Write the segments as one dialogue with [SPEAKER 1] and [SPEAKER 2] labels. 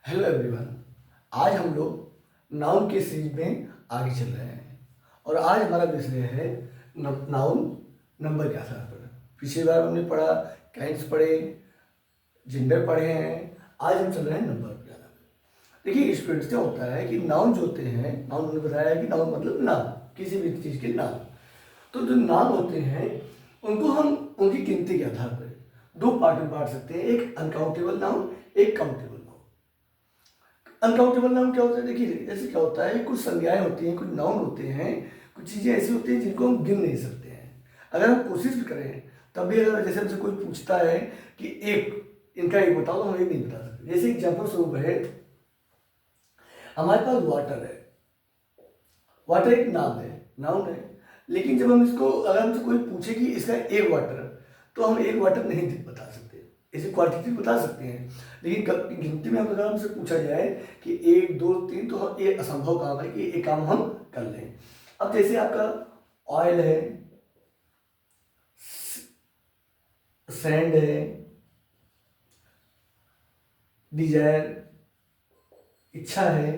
[SPEAKER 1] Hello everyone. आज हम लोग नाउन के सीरीज में आगे चल रहे हैं और आज हमारा विषय है नाउन नंबर के आधार पर। पिछली बार हमने पढ़ा काइंड्स पढ़े, जेंडर पढ़े हैं। आज हम चल रहे हैं नंबर के आधार पर। देखिए स्टूडेंट्स, क्या होता है कि नाउन जो होते हैं, नाउन ने बताया है कि नाउन मतलब नाम, किसी भी चीज़ के नाम। तो जो नाम होते हैं उनको हम उनकी गिनती के आधार पर दो पार्ट में बांट सकते हैं, एक अनकाउंटेबल नाउन, एक काउंटेबल। अनकाउंटेबल नाउन क्या होता है? देखिए ऐसे क्या होता है, कुछ संज्ञाएं होती हैं, कुछ नाउन होते हैं, कुछ चीज़ें ऐसी होती हैं जिनको हम गिन नहीं सकते हैं। अगर हम कोशिश भी करें तब भी, अगर जैसे हमसे कोई पूछता है कि एक इनका एक बताओ, तो हम एक नहीं बता सकते। जैसे एग्जाम्पल स्वरूप है, हमारे पास वाटर है। वाटर एक नाम है, नाउन है, लेकिन जब हम इसको, अगर हमसे कोई पूछे कि इसका एक वाटर, तो हम एक वाटर नहीं बता सकते। इसे क्वांटिटी बता सकते हैं, लेकिन गिनती में अगर हमसे पूछा जाए कि एक दो तीन, तो हम ये असंभव काम है कि एक काम हम कर लें। अब जैसे आपका ऑयल है, सैंड है, डिजायर, इच्छा है,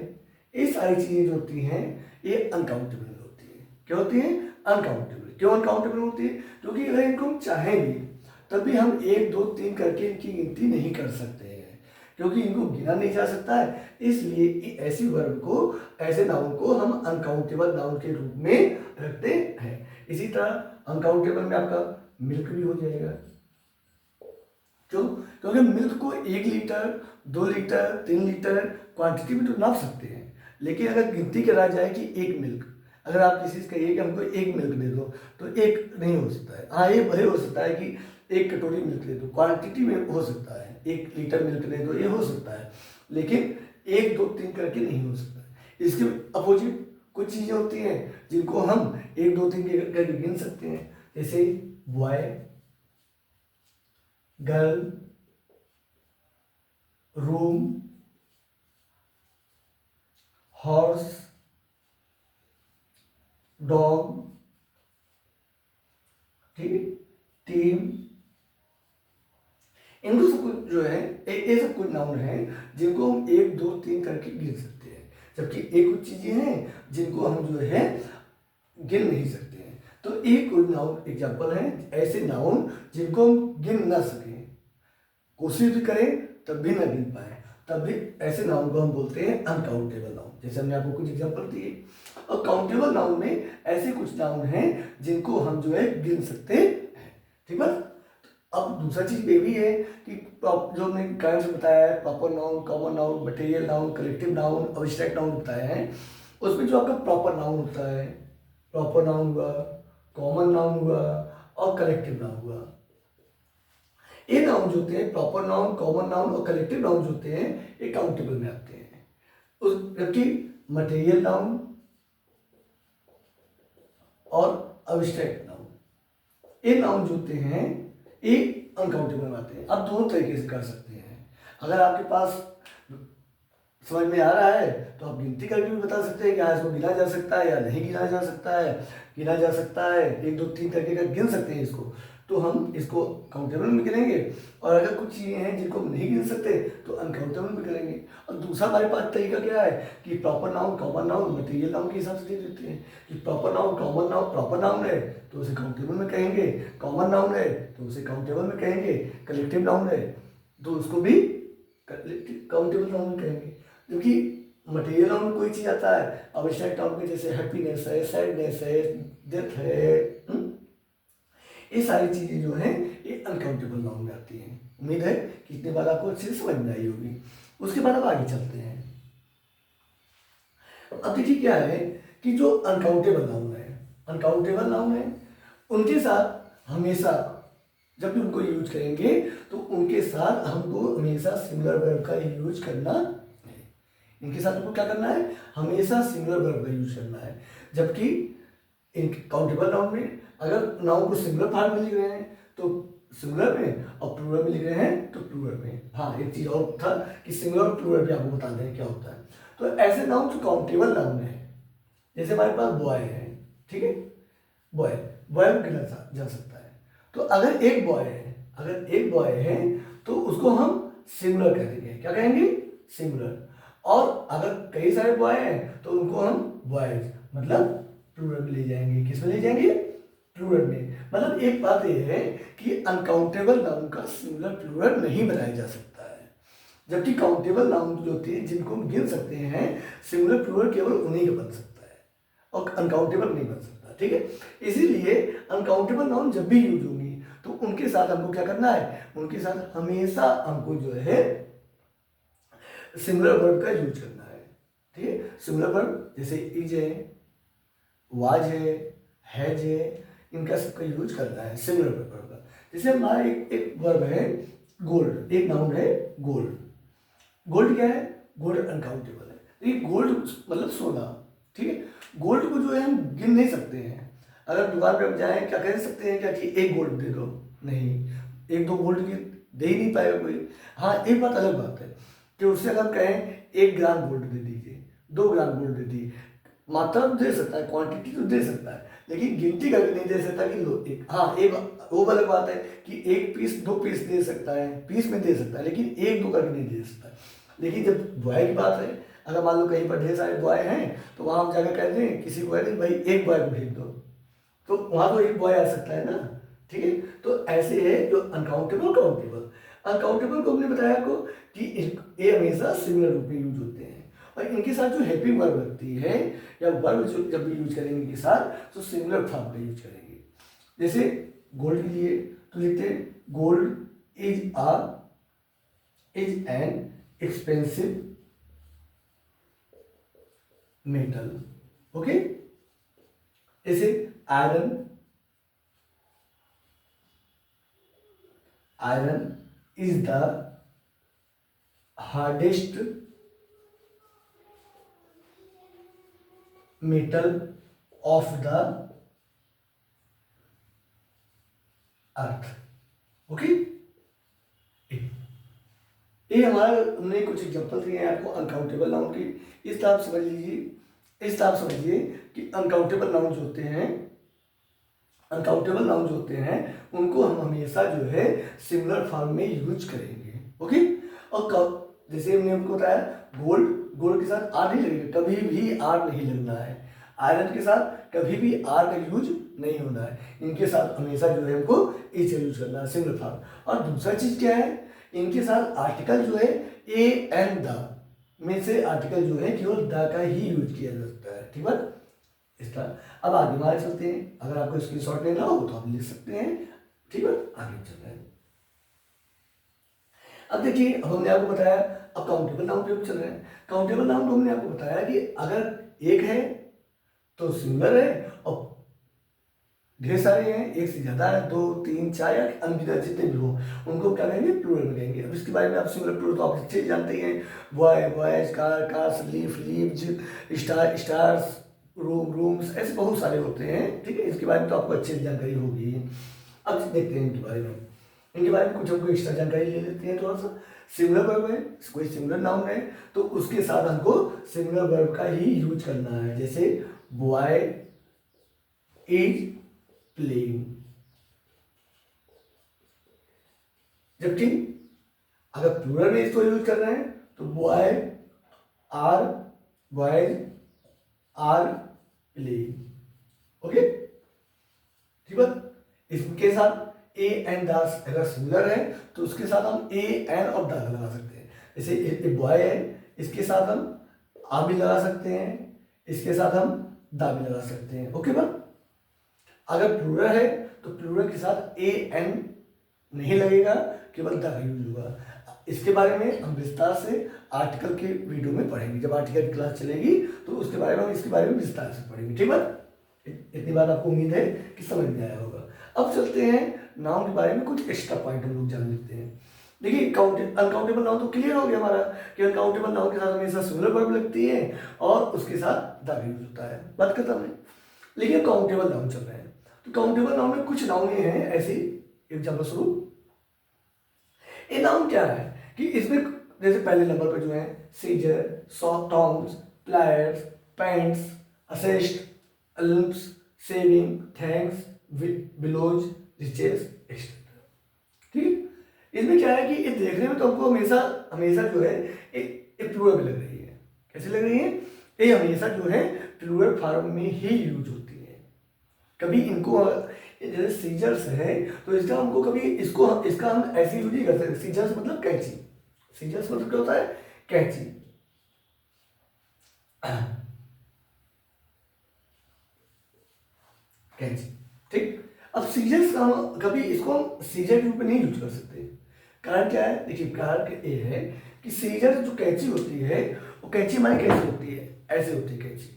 [SPEAKER 1] ये सारी चीजें जो होती हैं ये अनकाउंटेबल होती हैं। क्या होती हैं? अनकाउंटेबल। क्यों अनकाउंटेबल होती है? क्योंकि अगर इनको हम चाहें भी तब भी हम एक दो तीन करके इनकी गिनती नहीं कर सकते हैं, क्योंकि इनको गिना नहीं जा सकता है। इसलिए ऐसी वर्ब को, ऐसे नाउन को हम अनकाउंटेबल नाउन के रूप में रखते हैं। इसी तरह अनकाउंटेबल में आपका मिल्क भी हो जाएगा। क्यों? क्योंकि मिल्क को 1 लीटर, 2 लीटर, 3 लीटर क्वांटिटी में तो नाप सकते हैं, लेकिन अगर गिनती करा जाए कि एक मिल्क, अगर आप किसी से कहिए कि हमको एक मिल्क दे दो, तो एक नहीं हो सकता है। हाँ, ये भले हो सकता है कि एक कटोरी मिल्क दे दो, क्वांटिटी में हो सकता है, 1 लीटर मिल्क दे दो, ये हो सकता है, लेकिन एक दो तीन करके नहीं हो सकता है। इसके अपोजिट कुछ चीज़ें होती हैं जिनको हम एक दो तीन करके गिन सकते हैं, जैसे boy, girl, room, horse, dog, ठीक है, टीम। इनको सब कुछ जो है, ये सब कुछ नाउन है जिनको हम एक दो तीन करके गिन सकते हैं, जबकि एक कुछ चीजें हैं जिनको हम जो है गिन नहीं सकते हैं। तो एक कुछ नाउन एग्जाम्पल है ऐसे नाउन जिनको हम गिन ना सकें, कोशिश भी करें तब भी ना गिन पाए, तब भी ऐसे नाउन को हम बोलते हैं अनकाउंटेबल नाउन। जैसे हमने आपको कुछ एग्जाम्पल दिए। और काउंटेबल नाउन में ऐसे कुछ नाउन हैं जिनको हम जो है गिन सकते हैं, ठीक है। अब दूसरा चीज ये भी है कि जो हमने काइंड्स बताया है, proper noun, common noun, material noun, collective noun, abstract noun बताए हैं। उसमें जो आपका प्रॉपर नाउन होता है, प्रॉपर नाउन हुआ, कॉमन नाउन हुआ और कलेक्टिव नाउन हुआ। ये नाउन जो होते हैं, प्रॉपर नाउन, कॉमन नाउन और कलेक्टिव नाउन जो होते हैं, ये काउंटेबल में आते हैं। उस जबकि मटेरियल नाउन और अब्स्ट्रैक्ट नाउन, ये नाउन जो होते हैं ये अनकाउंटेबल में आते हैं। अब दोनों तरीके से कर सकते हैं। अगर आपके पास समझ में आ रहा है तो आप गिनती करके भी बता सकते हैं कि हाँ, इसको गिना जा सकता है या नहीं गिना जा सकता है। गिना जा सकता है, एक दो तीन करके अगर गिन सकते हैं इसको, तो हम इसको काउंटेबल में गिनेंगे। और अगर कुछ चीज़ें हैं जिनको हम नहीं गिन सकते तो अनकाउंटेबल में करेंगे। और दूसरा हमारे पास तरीका क्या है कि proper noun, common noun, material noun के हिसाब से दे देते हैं कि proper noun, common noun, proper noun है तो उसे काउंटेबल में कहेंगे, कॉमन नाउन है तो उसे काउंटेबल में कहेंगे, कलेक्टिव नाउन है तो उसको भी काउंटेबल नाउन में कहेंगे। क्योंकि मटेरियल नाउन में कोई चीज़ आता है, अब्स्ट्रैक्ट नाउन में जैसे हैप्पीनेस है, सैडनेस है, डेथ है, ये सारी चीज़ें जो हैं ये अनकाउंटेबल नाउन में आती हैं। उम्मीद है कि इतनी बात आपको अच्छे से समझ में आई होगी। उसके बाद अब आगे चलते हैं। अब देखिए क्या है कि जो अनकाउंटेबल नाउन है, अनकाउंटेबल नाउन है, उनके साथ हमेशा जब भी उनको यूज करेंगे तो उनके साथ हमको हमेशा सिंगुलर वर्ब का यूज करना है। इनके साथ हमको क्या करना है? हमेशा सिंगुलर वर्ब का यूज करना है। जबकि इन काउंटेबल नाउन में अगर नाउन को सिंगुलर फॉर्म में लिख रहे हैं तो सिंगुलर में, और प्लूरल में लिख रहे हैं तो प्लूरल में। हाँ, एक चीज और था कि सिंगुलर और प्लूरल भी आपको बता दें क्या होता है। तो ऐसे नाउन जो काउंटेबल नाउन है, जैसे हमारे पास बॉय है, ठीक है, बॉय, बॉय को गिना जा सकता है। तो अगर एक बॉय है, अगर एक बॉय है तो उसको हम सिंगुलर कहेंगे। क्या कहेंगे? सिंगुलर। और अगर कई सारे बॉय हैं तो उनको हम बॉयज मतलब प्लूरल में ले जाएंगे। किस में ले जाएंगे? प्लूरल में। मतलब एक बात यह है कि अनकाउंटेबल नाउन का सिंगुलर प्लूरल नहीं बनाया जा सकता है, जबकि काउंटेबल नाउन जो होती है जिनको हम गिन सकते हैं सिंगुलर प्लूरल केवल उन्हीं का बन सकता है और अनकाउंटेबल नहीं बन सकता। ठीक है, इसीलिए अनकाउंटेबल नाउन जब भी यूज होंगी तो उनके साथ हमको क्या करना है? उनके साथ हमेशा हमको जो है सिंगुलर वर्ब का यूज करना है। ठीक है, सिंगुलर वर्ब जैसे इज है, वाज है, हैज है, इनका सबका यूज करना है सिंगुलर वर्ब का। जैसे हमारा एक वर्ब है गोल्ड, एक नाउन है गोल्ड। गोल्ड क्या है? गोल्ड अनकाउंटेबल है। तो ये गोल्ड मतलब सोना। ठीक है, गोल्ड को जो है हम गिन नहीं सकते हैं। अगर दुकान पे हम जाएं क्या कह सकते हैं क्या कि एक गोल्ड दे दो? नहीं, एक दो गोल्ड की दे ही नहीं पाएगा कोई। हाँ, एक बात अलग बात है कि उससे अगर हम कहें 1 ग्राम गोल्ड दे दीजिए, 2 ग्राम गोल्ड दे दीजिए, मात्रा तो दे सकता है, क्वांटिटी तो दे सकता है, लेकिन गिनती करके नहीं दे सकता कि लो एक। हाँ, एक वो अलग बात है कि 1 पीस 2 पीस दे सकता है, पीस में दे सकता है, लेकिन 1 2 करके नहीं दे सकता। लेकिन जब बॉय की बात है, अगर मान लो कहीं पर ढेर सारे बॉय हैं तो वहाँ हम जाकर कहते हैं किसी को कहते हैं भाई एक बॉय को भेज दो, तो वहाँ तो एक बॉय आ सकता है ना। ठीक है, तो ऐसे है जो अनकाउंटेबल काउंटेबल। अनकाउंटेबल को हमने बताया आपको कि ये हमेशा सिमिलर रूप में यूज होते हैं और इनके साथ जो हेल्पिंग वर्ब लगती है या वर्ब जो जब भी यूज करेंगे इनके साथ तो सिमिलर फॉर्म का यूज करेंगे। जैसे गोल्ड के लिए तो लिखते हैं gold is an expensive metal. Okay, जैसे iron is the hardest metal of the earth. Okay, ये हमारा हमने कुछ एग्जांपल दिए हैं आपको अनकाउंटेबल नाउन की। इस तरह समझ लीजिए, इस तरह समझिए कि अनकाउंटेबल नाउन जो होते हैं, अनकाउंटेबल नाउन जो होते हैं उनको हम हमेशा जो है सिमिलर फॉर्म में यूज करेंगे। ओके, और जैसे हमने आपको बताया गोल्ड के साथ आर नहीं लगेगा, कभी भी आर नहीं लगना है। आयरन के साथ कभी भी आर का यूज नहीं होना है। इनके साथ हमेशा जो है हमको एच यूज करना है सिमिलर फॉर्म। और दूसरा चीज क्या है, इनके साथ आर्टिकल जो है ए एंड द में से आर्टिकल जो है केवल द का ही यूज किया जा सकता है। ठीक है, इस तरह। अब आगे हमारे चलते हैं, अगर आपको स्क्रीनशॉट लेना हो तो आप लिख सकते हैं। ठीक है, आगे चल रहे हैं। अब देखिए, अब हमने आपको बताया अब काउंटेबल नाउन पे चल रहे हैं। काउंटेबल नाउन को हमने आपको बताया कि अगर एक है तो सिंगुलर है और ढेर सारे हैं, एक से ज्यादा है, 2 3 4 या अनगिनत जितने भी हो उनको क्या कहेंगे? प्लूरल में कहेंगे। अब इसके बारे में आप सिंगुलर प्लूरल तो आप अच्छे ही जानते ही हैं। Boy boys, car cars, leaf leaves, stars, rooms, ऐसे बहुत सारे होते हैं। ठीक है, इसके बारे में तो आपको अच्छी जानकारी होगी। अब देखते हैं इनके बारे में, इनके बारे में कुछ हमको एक्स्ट्रा जानकारी ले लेते हैं थोड़ा सा। सिंगुलर वर्ब है, कोई सिंगुलर नाउन है तो उसके साथ हमको सिंगुलर वर्ब का ही यूज करना है। जैसे बॉय इज प्लेइंग, जबकि अगर प्लूरल में इसको यूज कर रहे हैं तो बॉयज आर प्लेइंग। ओके, ठीक है, इसके साथ ए एंड दास अगर सिंगुलर है तो उसके साथ हम ए एन और दा लगा सकते हैं। जैसे एक बॉय है, इसके साथ हम आ भी लगा सकते हैं, इसके साथ हम दा भी लगा सकते हैं। ओके बस, अगर प्लूरल है तो प्लूरल के साथ ए एन नहीं लगेगा, केवल दा यूज होगा। इसके बारे में हम विस्तार से आर्टिकल के वीडियो में पढ़ेंगे। जब आर्टिकल की क्लास चलेगी तो उसके बारे में हम इसके बारे में विस्तार से पढ़ेंगे। ठीक है, इतनी बात आपको उम्मीद है कि समझ में आया होगा। अब चलते हैं नाउन के बारे में, कुछ एक्स्ट्रा पॉइंट हम लोग जान लेते हैं। देखिए, अनकाउंटेबल नाउन तो क्लियर हो गया हमारा कि अनकाउंटेबल नाउन के साथ हमेशा सिंगुलर वर्ब लगती है और उसके साथ द यूज होता है, बात खत्म है। लेकिन काउंटेबल नाउन चल रहे हैं तो काउंटेबल नाउन में कुछ नाउन हैं ऐसी, एग्जाम्पल स्वरूप ये नाउन क्या है कि इसमें जैसे पहले नंबर पर जो है scissor, tongs, pliers, pants, assets, alms, saving, thanks, bellows, riches, etcetera. ठीक है, इसमें क्या है कि ये देखने में तो हमको हमेशा हमेशा जो है ये प्लूरल में लग रही है। कैसे लग रही है? ये हमेशा जो है प्लूरल फॉर्म में ही यूज होती है। कभी इनको जैसे सीजर्स है तो इसका हमको कभी इसका हम ऐसे यूज नहीं कर सकते। सीजर्स मतलब कैंची, सीजर्स मतलब क्या होता है? कैंची। कैंची, ठीक। अब सीजर्स का कभी इसको हम सीजर के रूप में नहीं यूज कर सकते। कारण क्या है? देखिए कारण ये है कि सीजर जो कैंची होती है वो कैंची हमारी कैसे होती है? ऐसे होती है कैंची।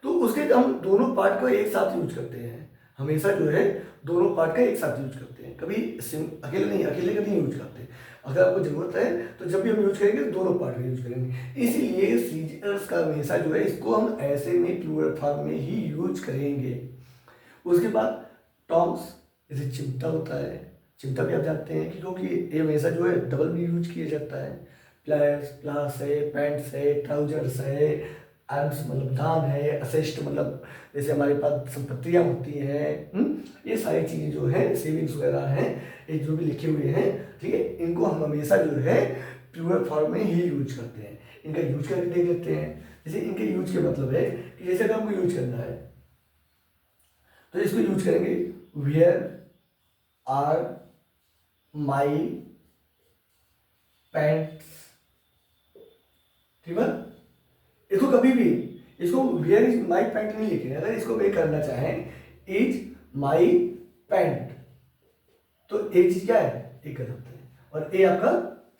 [SPEAKER 1] तो उसके हम दोनों पार्ट को एक साथ यूज करते हैं। हमेशा जो है दोनों पार्ट का एक साथ यूज करते हैं, कभी अकेले नहीं, अकेले का नहीं यूज करते। अगर आपको जरूरत है तो जब भी हम यूज करेंगे तो दोनों पार्ट का यूज करेंगे। इसीलिए सीजर्स का हमेशा जो है इसको हम ऐसे में प्लूरल फॉर्म में ही यूज करेंगे। उसके बाद टॉन्ग्स, जैसे चिमटा होता है, चिमटा भी आप जानते हैं कि क्योंकि ये हमेशा जो है डबल में यूज किया जाता है। प्लास प्लास है, पैंट्स है, ट्राउजर्स है, आर्म्स मतलब दान है, असेस्ट मतलब जैसे हमारे पास संपत्तियाँ होती हैं, ये सारी चीज़ें जो है सेविंग्स वगैरह हैं, ये जो भी लिखे हुए हैं, ठीक है, इनको हम हमेशा जो है प्लूरल फॉर्म में ही यूज करते हैं। इनका यूज करके देख लेते हैं। जैसे इनके यूज के मतलब है कि जैसे अगर हमको यूज करना है तो इसको यूज करेंगे वेयर आर माई पैंट्स, ठीक है। इसको कभी भी इसको वेयर इज माई पैंट नहीं लिखेंगे। अगर इसको वे करना चाहें इज माई पैंट तो एक चीज क्या है? एक कर सकते हैं और ए आपका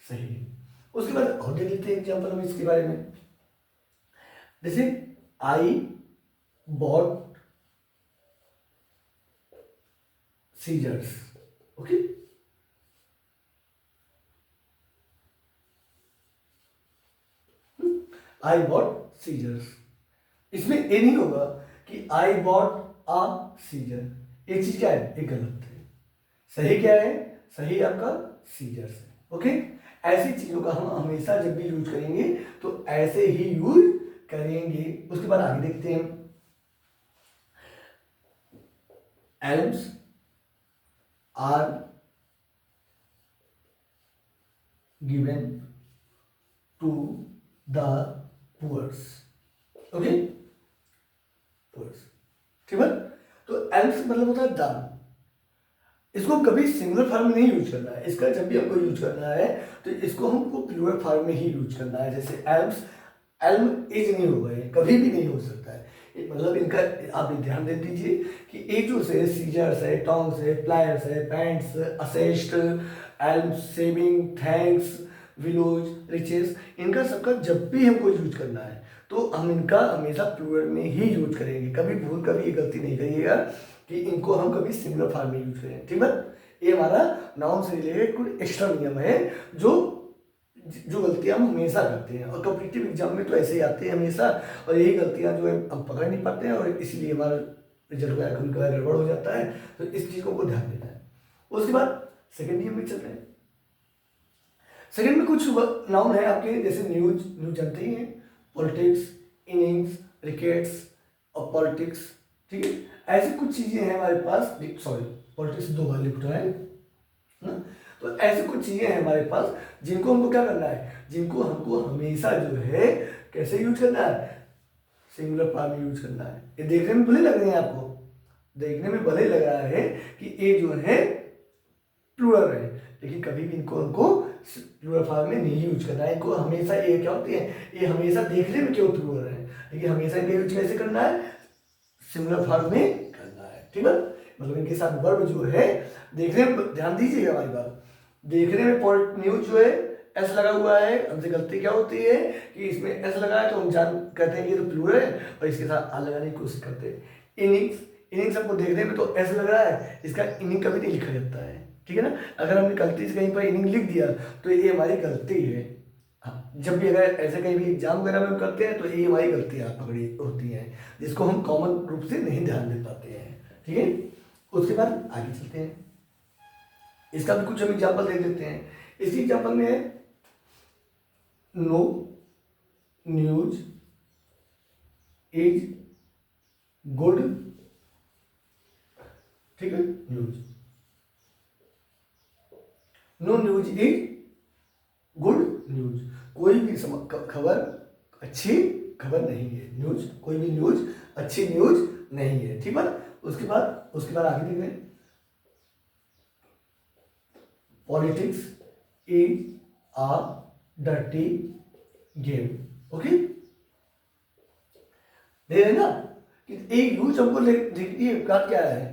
[SPEAKER 1] सही है। उसके बाद और देख लेते हैं एग्जाम्पल हम इसके बारे में। जैसे I bought scissors, okay. I bought scissors, इसमें ए नहीं होगा कि आई बॉट आ सीजर। एक चीज क्या है? एक गलत है। सही क्या है? सही आपका सीजर्स है, ओके। ऐसी चीजों का हम हमेशा जब भी यूज करेंगे तो ऐसे ही यूज करेंगे। उसके बाद आगे देखते हैं। Alms are given to the poors, okay, poors, ठीक है। तो एल्म्स मतलब होता है दान। इसको कभी सिंगुलर फॉर्म में नहीं यूज करना है। इसका जब भी हमको यूज करना है तो इसको हमको प्लूरल फॉर्म में ही यूज करना है। जैसे एल्म्स, एल्म एज नहीं होगा, ये कभी भी नहीं हो सकता है। मतलब इनका आप ध्यान दे दीजिए कि एक जो से सीजर्स है, टॉन्ग्स है, प्लायर्स है, pants, assets, alms, saving, thanks, willows, riches, इनका सबका जब भी हमको यूज करना है तो हम इनका हमेशा प्लूरल में ही यूज करेंगे। कभी भूल कभी ये गलती नहीं करिएगा कि इनको हम कभी सिंगुलर फॉर्म में यूज करें, ठीक है। ये हमारा नाउन से रिलेटेड कुछ एक्स्ट्रा नियम है जो गलतियां हम हमेशा करते हैं और कॉम्पिटिटिव एग्जाम में तो ऐसे ही आते हैं हमेशा। और यही गलतियां जो है हम पकड़ नहीं पाते हैं और इसीलिए हमारा रिजल्ट वगैरह कभी कभार गड़बड़ हो जाता है। तो इस चीज़ को ध्यान देना है। उसके बाद सेकेंड नियम में चलते हैं। सेकेंड में कुछ नाउन है आपके, जैसे न्यूज, न्यूज जानते ही हैं, पॉलिटिक्स, इनिंग्स, रिकेट्स और पॉलिटिक्स, ठीक है। ऐसी कुछ चीज़ें हैं हमारे पास, सॉरी पॉलिटिक्स दो बार लिखा है ना। तो ऐसी कुछ चीजें हैं हमारे पास जिनको हमको क्या करना है, जिनको हमको हमेशा जो है कैसे यूज करना है? सिंगुलर फॉर्म में यूज करना है। ये देखने में भले लग रहे हैं आपको, देखने में भले लग रहा है कि ये जो है प्लूरल है, लेकिन कभी भी इनको हमको प्लूरल फॉर्म में नहीं यूज करना है। इनको हमेशा ये क्या होती है, ये हमेशा देखने में क्यों प्लूरल है, लेकिन हमेशा इनका यूज कैसे करना है? सिंगुलर फॉर्म में करना है, ठीक है। मतलब इनके साथ वर्ब जो है देखने में, ध्यान दीजिएगा हमारी बात, देखने में न्यूज जो है एस लगा हुआ है। हमसे गलती क्या होती है कि इसमें एस लगा है तो हम जान कहते हैं कि ये तो प्लूरल है और इसके साथ आ लगाने की कोशिश करते हैं। इनिंग्स, इनिंग्स हमको देखने में तो एस लग रहा है, इसका इनिंग कभी नहीं लिखा जाता है, ठीक है ना। अगर हमने गलती से कहीं पर इनिंग लिख दिया तो ये हमारी गलती है। जब भी अगर ऐसे कहीं भी एग्जाम वगैरह में करते हैं तो ये हमारी गलतियाँ पकड़ी होती हैं जिसको हम कॉमन रूप से नहीं ध्यान दे पाते हैं, ठीक है। उसके बाद आगे चलते हैं। इसका भी कुछ हम एग्जाम्पल दे देते हैं। इसी एग्जाम्पल में है नो न्यूज इज गुड, ठीक है, news, no news is good news. कोई भी खबर अच्छी खबर नहीं है, न्यूज कोई भी न्यूज अच्छी न्यूज नहीं है, ठीक है। उसके बाद आगे देख रहे हैं, politics is a dirty game. Okay, देख रहे ना कि एक न्यूज हमको देखिए बात क्या है,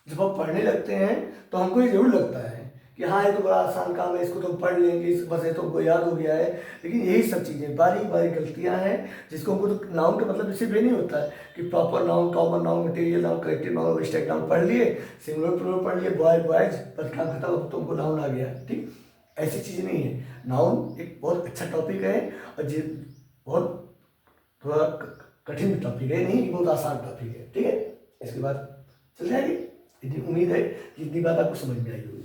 [SPEAKER 1] जब हम पढ़ने लगते हैं तो हमको ये जरूर लगता है कि हाँ ये तो बड़ा आसान काम है, इसको तो हम पढ़ लेंगे, बस ये तो हमको याद हो गया है। लेकिन यही सब चीज़ें बारीक बारीक गलतियाँ हैं जिसको हमको, तो नाउन का मतलब इससे भी नहीं होता है कि proper noun, common noun, material noun, collective noun, विस्टेक नाउन पढ़ लिए, सिंगुलर प्लूरल पढ़ लिए, बॉयज बस काम खत्म, अब तुमको नाउन आ गया। ठीक, ऐसी चीज़ नहीं है। नाउन एक बहुत अच्छा टॉपिक है और बहुत थोड़ा कठिन टॉपिक है, नहीं बहुत आसान टॉपिक है, ठीक है। इसके बाद चल जाएगी, इतनी उम्मीद है कि इतनी बात आपको समझ में आई होगी।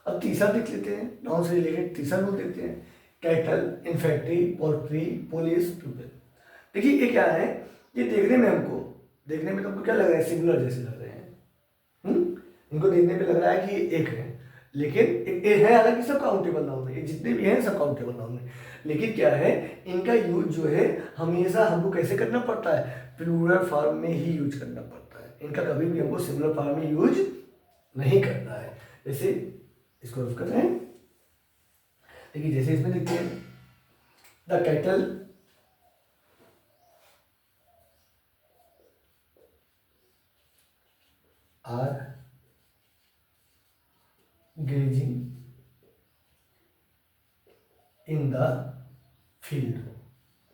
[SPEAKER 1] अब तीसरा देख लेते हैं, नाउन से रिलेटेड तीसरा रूल देखते हैं, cattle, infantry, poultry, police, people. देखिए ये क्या है, ये देखने में तुमको क्या लग रहा है, सिमिलर जैसे लग रहे हैं। इनको देखने में लग रहा है कि ये एक है, लेकिन ये है हालांकि सब काउंटेबल नाउन है, ये जितने भी हैं सब काउंटेबल नाउन है। लेकिन क्या है, इनका यूज जो है हमेशा हमको कैसे करना पड़ता है, प्लूरल फॉर्म में ही यूज करना पड़ता है। इनका कभी भी हमको सिंगुलर फॉर्म में यूज नहीं करना है। जैसे इसको रफ कर रहे हैं, देखिए जैसे इसमें देखते हैं, the cattle are grazing in the field.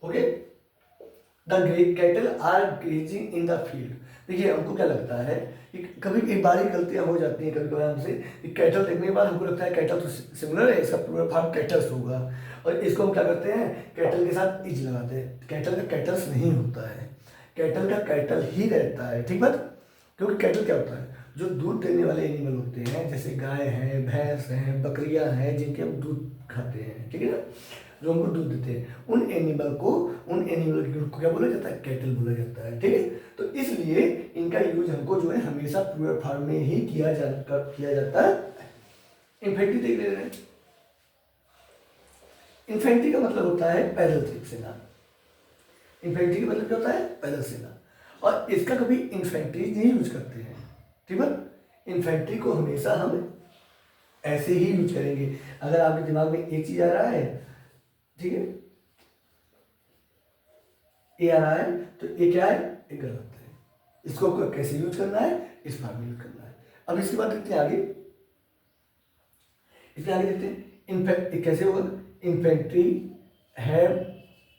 [SPEAKER 1] Okay, the cattle are grazing in the field. देखिए हमको क्या लगता है कि कभी एक बार ही गलतियां हो जाती हैं कभी कभी हमसे, कैटल देखने के बाद हमको लगता है कैटल तो सिमिलर है, इसका प्लूरल फॉर्म कैटल्स होगा, और इसको हम क्या करते हैं, कैटल के साथ इज लगाते हैं। कैटल का कैटल्स नहीं होता है, कैटल का कैटल ही रहता है, ठीक बात। क्योंकि कैटल क्या होता है, जो दूध देने वाले एनिमल होते हैं, जैसे गाय हैं, भैंस हैं, बकरियां हैं, जिनके हम दूध खाते हैं, ठीक है ना, जो हमको दूध देते हैं, उन एनिमल के ग्रुप को क्या बोला जाता है, कैटल बोला जाता है, ठीक है। तो इसलिए इनका यूज हमको जो है हमेशा प्लूरल फॉर्म में ही किया जाता है। इन्फेंट्री देख ले रहे हैं, इन्फेंट्री का मतलब होता है पैदल सेना। इन्फेंट्री का मतलब क्या होता है, पैदल सेना, और इसका कभी इन्फेंट्री नहीं यूज करते हैं, ठीक है। इन्फेंट्री को हमेशा हम ऐसे ही यूज करेंगे। अगर आपके दिमाग में एक चीज आ रहा है, ठीक है, ए आ रहा है, तो ये क्या है, ये गलत है, इसको कैसे यूज करना है, इस फॉर्म में यूज करना है। अब इसके बाद देखते हैं आगे, इसके आगे देखते हैं इन्फेक्ट कैसे होगा, infantry have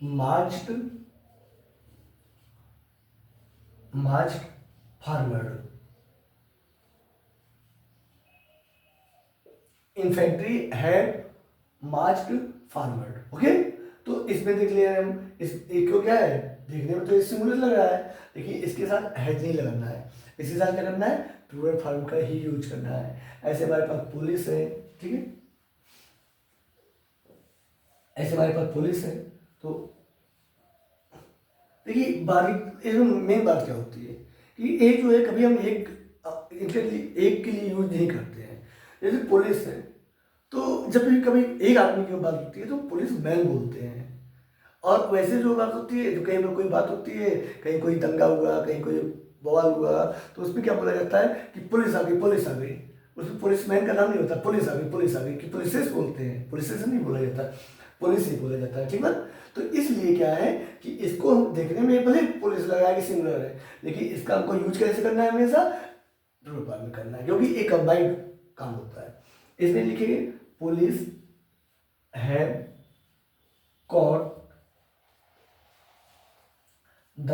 [SPEAKER 1] marched forward. Infantry have marched forward. Okay, तो इसमें देख लिया हम, इस एक को क्या है, देखने में तो ये सिंगुलर लग रहा है, लेकिन इसके साथ हैज नहीं लगाना है, इसके साथ क्या करना है, प्लूरल फॉर्म का ही यूज करना है। ऐसे हमारे पास पुलिस है, ठीक है, ऐसे हमारे पास पुलिस है। तो देखिए बारीक मेन बात क्या होती है कि ये जो है कभी हम एक के लिए यूज नहीं करते हैं। जैसे पुलिस है, तो जब भी कभी एक आदमी की बात होती है तो पुलिस मैन बोलते हैं, और वैसे जो बात होती है, जो कहीं पर कोई बात होती है, कहीं कोई दंगा हुआ, कहीं कोई बवाल हुआ, तो उसमें क्या बोला जाता है कि पुलिस आ गई, पुलिस आ गई। उसमें पुलिस मैन का नाम नहीं होता, पुलिस आ गई, पुलिस आ गई, कि पुलिसेस बोलते हैं, पुलिसेस नहीं बोला जाता, पुलिस ही बोला जाता है, ठीक है। तो इसलिए क्या है कि इसको हम देखने में भले पुलिस लगा कि सिमिलर है, लेकिन इसका हमको यूज कैसे करना है, हमेशा प्लूरल फॉर्म में करना है, क्योंकि एक कंबाइंड काम होता है। इसमें लिखिए police have caught the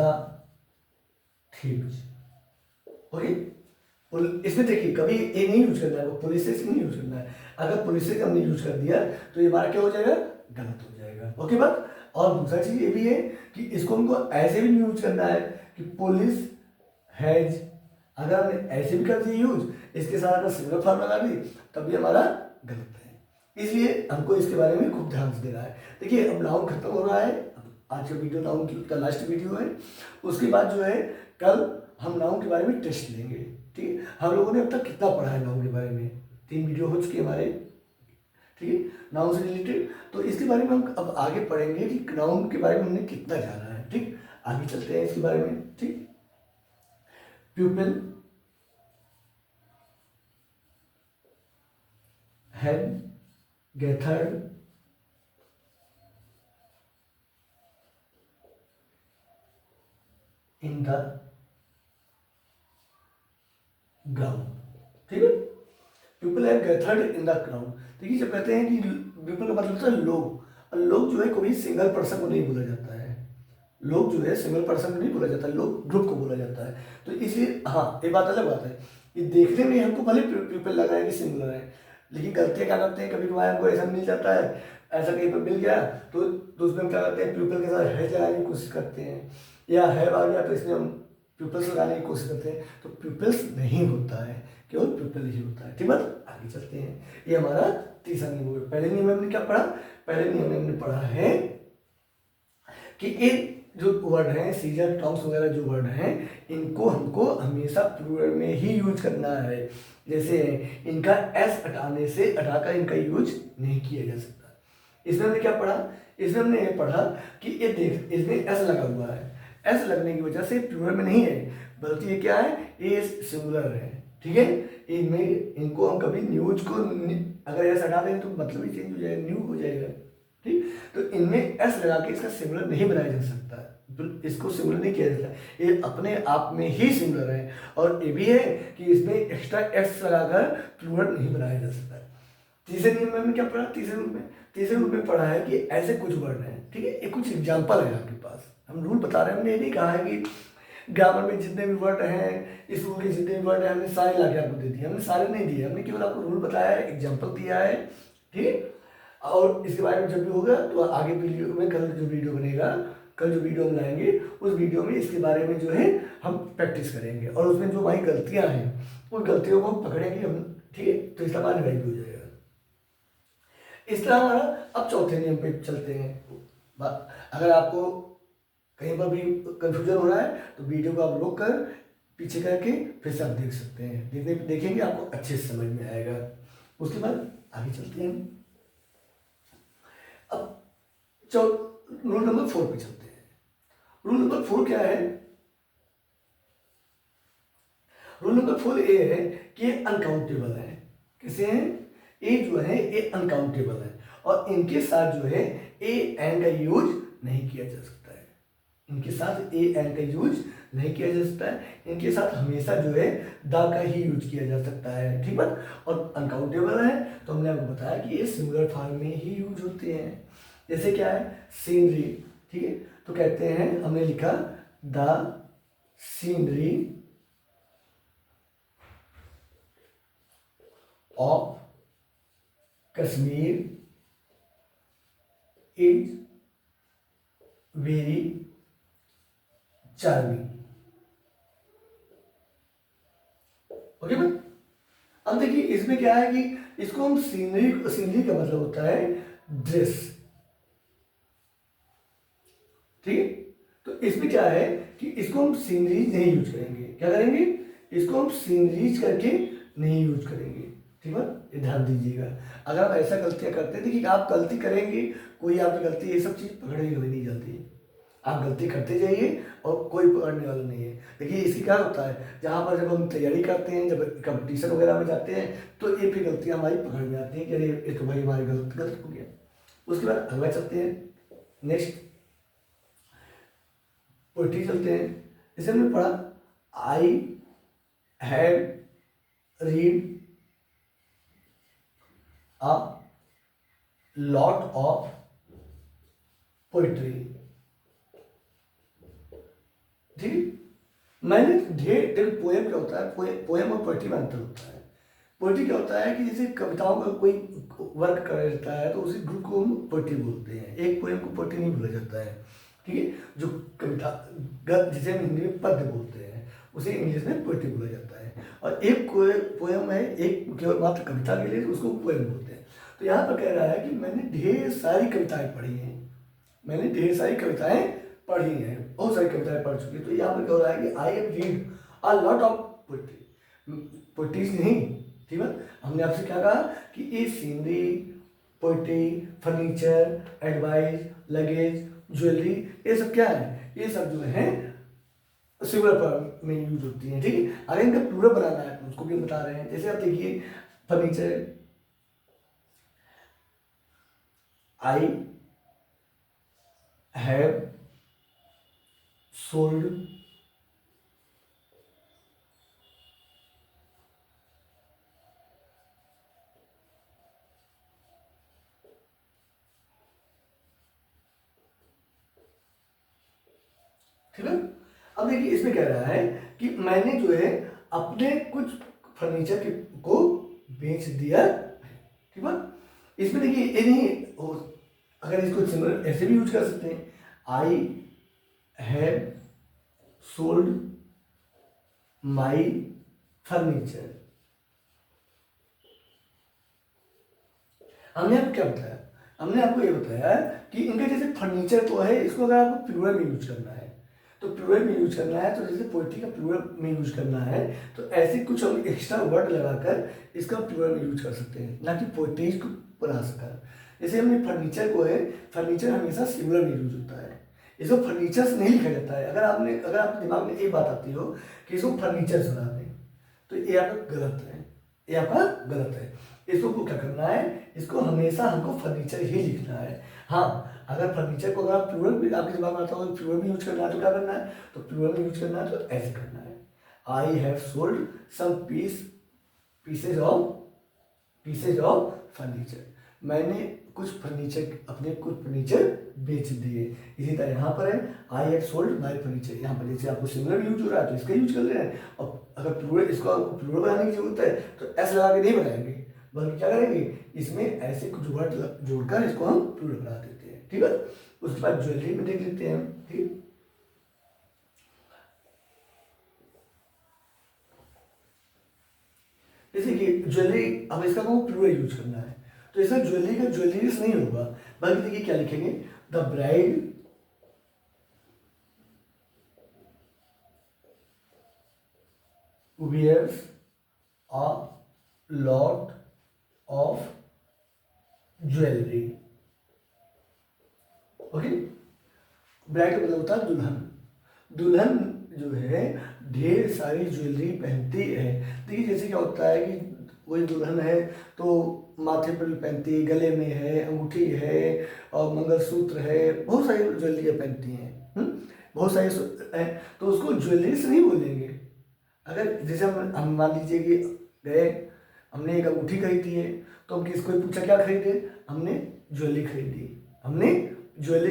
[SPEAKER 1] thieves. Okay, इसमें देखिए कभी ए नहीं यूज करना है, वो पुलिस नहीं यूज करना है। अगर पुलिस से हमने यूज कर दिया तो ये हमारा क्या हो जाएगा, गलत हो जाएगा। ओके बात। और दूसरा चीज ये भी है कि इसको हमको ऐसे भी यूज करना है कि पुलिस हैज, अगर हमने ऐसे भी कर दिया यूज, इसके साथ अगर सिंगुलर फॉर्म लगा दी तब भी हमारा गलत है। इसलिए हमको इसके बारे में खूब ध्यान से देना है। देखिए अब नाउन खत्म हो रहा है, आज का वीडियो नाउन का लास्ट वीडियो है। उसके बाद जो है कल हम नाउन के बारे में टेस्ट लेंगे, ठीक है। हम लोगों ने अब तक कितना पढ़ा है नाउन के बारे में, 3 वीडियो हो चुके हमारे, ठीक है, नाउन से रिलेटेड। तो इसके बारे में हम अब आगे पढ़ेंगे कि नाउन के बारे में हमने कितना जाना है। ठीक, आगे चलते हैं इसके बारे में। ठीक, प्यूपिल had gathered in the ground। ठीक है, people have gathered in the crowd. देखिए, जब कहते हैं कि पीपल का मतलब होता है लोग, और लोग जो है कभी सिंगल पर्सन को नहीं बोला जाता है। लोग जो है सिंगल पर्सन को नहीं बोला जाता, लोग ग्रुप को बोला जाता है। तो इसलिए हाँ, एक बात अलग बात है, ये देखने में हमको भले पीपल लग रहा है कि सिंगुलर है, लेकिन गलतियाँ क्या करते हैं, कभी कभार हमको ऐसा मिल जाता है, ऐसा कहीं पर मिल गया तो उसमें हम क्या करते हैं, पीपल के साथ है लगाने की कोशिश करते हैं, या है आ गया तो इसमें हम पीपल्स लगाने की कोशिश करते हैं। तो पीपल्स नहीं होता है, केवल पीपल ही होता है। ठीक बात, आगे चलते हैं। ये हमारा तीसरा नियम है। पहले नियम में हमने क्या पढ़ा, पहले नियम में हमने पढ़ा है कि एक जो वर्ड हैं, सीजर टर्म्स वगैरह जो वर्ड हैं, इनको हमको हमेशा प्लूरल में ही यूज करना है। जैसे इनका एस हटाने से हटाकर इनका यूज नहीं किया जा सकता। इसमें हमने क्या पढ़ा, इसमें हमने ये पढ़ा कि ये देख, इसमें एस लगा हुआ है, एस लगने की वजह से प्लूरल में नहीं है, बल्कि ये क्या है, ये सिंगुलर है। ठीक है, इनमें इनको हम कभी न्यूज को अगर एस हटा दें तो मतलब ही चेंज हो जाएगा, न्यू हो जाएगा। ठीक, तो इनमें एस लगा के इसका सिंगुलर नहीं बनाया जा सकता, इसको सिंगुलर नहीं किया जाता, ये अपने आप में ही सिंगुलर है। और ये भी है कि इसमें एक्स्ट्रा एस लगाकर प्लूरल नहीं बनाया जा सकता। तीसरे नियम में हमने क्या पढ़ा, तीसरे रूप में पढ़ा है कि ऐसे कुछ वर्ड हैं, ठीक है, ये कुछ एग्जाम्पल है आपके पास, हम रूल बता रहे हैं। हमने ये नहीं कहा है कि ग्रामर में जितने भी वर्ड हैं, इस रूल के जितने भी वर्ड हैं, हमने सारे लाके आपको दे दिए, हमने सारे नहीं दिए, हमने केवल आपको रूल बताया है, एग्जाम्पल दिया है। ठीक है, और इसके बारे में जब भी होगा तो आगे वीडियो में, कल जो वीडियो बनेगा, कल जो वीडियो हम लाएंगे उस वीडियो में इसके बारे में जो है हम प्रैक्टिस करेंगे, और उसमें जो हमारी गलतियां हैं उन गलतियों को पकड़ेंगे हम। ठीक है, तो इसका बाद रिवाइज हो जाएगा। इस तरह हमारा अब चौथे नियम पे चलते हैं। अगर आपको कहीं पर भी कंफ्यूजन हो रहा है तो वीडियो को आप रोक कर पीछे करके फिर से आप देख सकते हैं, देखेंगे आपको अच्छे से समझ में आएगा। उसके बाद आगे चलते हैं। अब रूल नंबर 4 पे चलते हैं। रूल नंबर 4 क्या है, रूल नंबर 4 ये है कि ये अनकाउंटेबल है। कैसे हैं, ये जो है ये अनकाउंटेबल है, और इनके साथ जो है ए एंड का यूज नहीं किया जा सकता है। इनके साथ ए एंड का यूज नहीं किया जा सकता है, इनके साथ हमेशा जो है द का ही यूज किया जा सकता है। ठीक बात, और अनकाउंटेबल है तो हमने आपको बताया कि ये सिंगुलर फॉर्म में ही यूज होते हैं। जैसे क्या है, सीनरी। ठीक है, तो कहते हैं, हमने लिखा the scenery of Kashmir is very charming. Okay भाई, अब देखिए इसमें क्या है कि इसको हम सीनरी का मतलब होता है ड्रेस। ठीक है, तो इसमें क्या है कि इसको हम सीनरीज नहीं यूज करेंगे। क्या करेंगे, इसको हम सीनरीज करके नहीं यूज करेंगे। ठीक है, ये ध्यान दीजिएगा। अगर आप ऐसा गलतियां करते हैं, देखिए आप गलती करेंगे, कोई आपकी गलती ये सब चीज़ पकड़ेगी कभी नहीं जल्दी, आप गलती करते जाइए और कोई पकड़ने वाला नहीं है। देखिए इसकी क्या होता है, जहाँ पर जब हम तैयारी करते हैं, जब कंपटीशन वगैरह में जाते हैं, तो ये फिर गलतियाँ हमारी पकड़ में आती हैं कि अरे ये तो भाई हमारी गलत हो गया। उसके बाद अगला चलते हैं, नेक्स्ट पोइट्री चलते हैं। इसे हमने पढ़ा, I had read a lot of poetry। ठीक, मैंने ढेर पोएम क्या होता है, पोएम और पोएट्री में अंतर होता है। पोएट्री क्या होता है कि जैसे कविताओं का कोई वर्क कर रहता है तो उसी ग्रुप को हम पोएट्री बोलते हैं, एक पोएम को पोएट्री नहीं बोला जाता है। ठीक है, जो कविता जिसे हम हिंदी में पद्य बोलते हैं उसे इंग्लिश में पोएट्री बोला जाता है, और एक पोएम है, एक केवल मात्र कविता के लिए, तो उसको पोएम बोलते हैं। तो यहाँ पर कह रहा है कि मैंने ढेर सारी कविताएं पढ़ी हैं, मैंने ढेर सारी कविताएं पढ़ी हैं, बहुत सारी कविताएं पढ़ चुकी। तो यहाँ पर कह रहा है कि I have read a lot of poetry, poetries नहीं। ठीक है, हमने आपसे क्या कहा कि ये scenery poetry, furniture, advice, luggage, jewellery, ये सब क्या है, ये सब जो है सिंगुलर फॉर्म में यूज होती है। ठीक है, अगर इनका प्लूरल बनाना है तो उसको भी बता रहे हैं। जैसे आप देखिए फर्नीचर, आई हैव सोल्ड ठीक है। अब देखिए इसमें कह रहा है कि मैंने जो है अपने कुछ फर्नीचर को बेच दिया है। ठीक है, इसमें देखिए ये नहीं अगर इसको सिमिलर ऐसे भी यूज कर सकते हैं, आई हैव सोल्ड माई फर्नीचर। हमने आपको क्या बताया, हमने आपको ये बताया कि इनके जैसे फर्नीचर तो है, इसको अगर आपको प्लूरल में यूज करना है तो प्लूरल में यूज करना है, तो जैसे पोइट्री का प्लूरल में यूज करना है तो ऐसे कुछ हम एक्स्ट्रा वर्ड लगाकर इसका प्लूरल में यूज कर सकते हैं, ना कि पोइट्रीज को बना सका। जैसे हमने फर्नीचर को है, फर्नीचर हमेशा सिंगुलर में यूज होता है, इसको फर्नीचर्स नहीं लिखा जाता है। अगर आपके दिमाग में एक बात आती हो कि इसको फर्नीचर्स बना दें तो ये आपका गलत है, ये आपका गलत है। इसको क्या करना है, इसको हमेशा हमको फर्नीचर ही लिखना है। हाँ, अगर फर्नीचर को अगर आप प्लूरल भी आपके दिमाग में आता हो प्लूरल में यूज करना है तो क्या करना है, तो प्लूरल में यूज करना है तो ऐसे करना है, I have sold some pieces of furniture. मैंने अपने कुछ फर्नीचर बेच दिए। इसी तरह यहाँ पर है I have sold my furniture, यहाँ पर जैसे आपको सिमिलर यूज हो रहा है तो इसका यूज कर रहे हैं। और अगर प्लूरल इसको आपको प्लूरल बनाने की जरूरत है तो ऐसे लगा के नहीं बनाएंगे, बल्कि क्या करेंगे, इसमें ऐसे कुछ वर्ड जोड़कर इसको हम प्लूरल बना देते हैं। ठीक है, उसके बाद ज्वेलरी में देख लेते हैं। ठीक, जैसे कि ज्वेलरी, अब इसका प्लूरल यूज करना है तो इसमें ज्वेलरी का ज्वेलरीज नहीं होगा, बल्कि देखिए क्या लिखेंगे, the bride wears a lot of jewellery. Okay, bride मतलब होता है दुल्हन। दुल्हन जो है ढेर सारी ज्वेलरी पहनती है। देखिए जैसे क्या होता है कि वही दुल्हन है तो माथे पर भी पहनती है, गले में है, अंगूठी है और मंगलसूत्र है, बहुत सारी ज्वेलरियाँ पहनती हैं। बहुत सारी है तो उसको ज्वेलरी से नहीं बोलेंगे। अगर जैसे हम मान लीजिए कि गए, हमने एक अंगूठी खरीदी है तो हम किसको पूछा क्या खरीदे, हमने ज्वेलरी